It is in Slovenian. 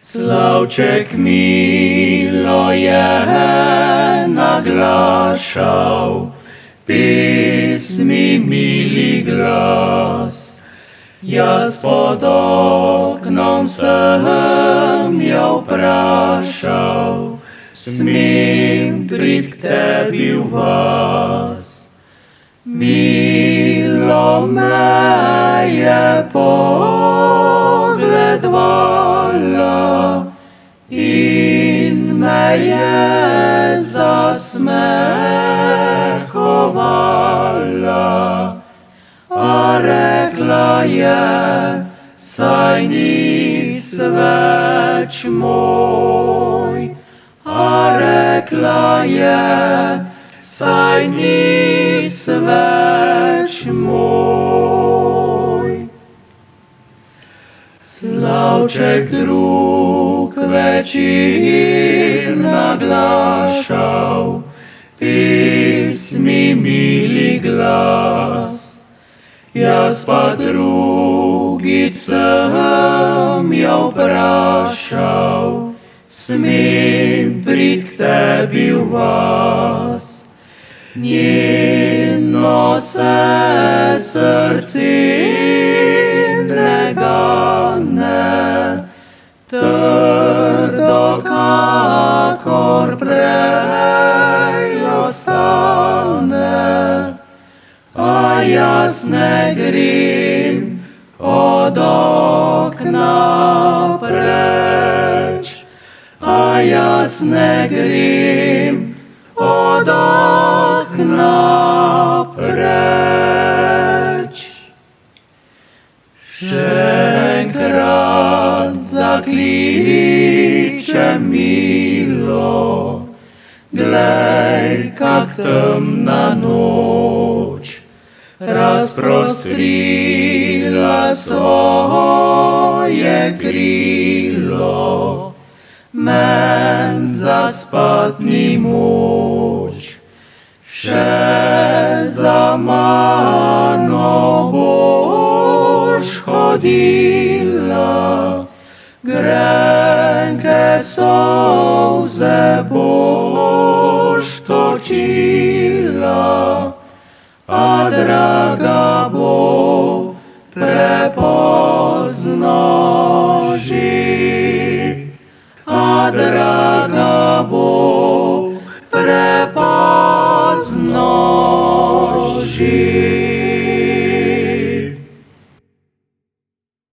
Slavček milo je naglašal, pesmi mili glas. Jaz pod oknom sem jo vprašal, smem prid k tebi v vas. Milo me je pogledovala in me je zasmehovala, a rekla je, saj nis več moj. A rekla je, saj nis več moj. Slavček drug večer naglašal, pesmi mili glas. Jaz pa drugič sem jo vprašal, smem prid k tebi v vas. Njeno se srce ne gane, trdo kakor prej ostane. A jaz ne grem od okna preč, a jaz ne grem od okna preč. Še enkrat zakličem milo, glej, kak temna noč razprostrila svoje krilo. Men zaspat ni moč, še za mano boš hodila, grenke solze boš točila, a draga bo prepozno.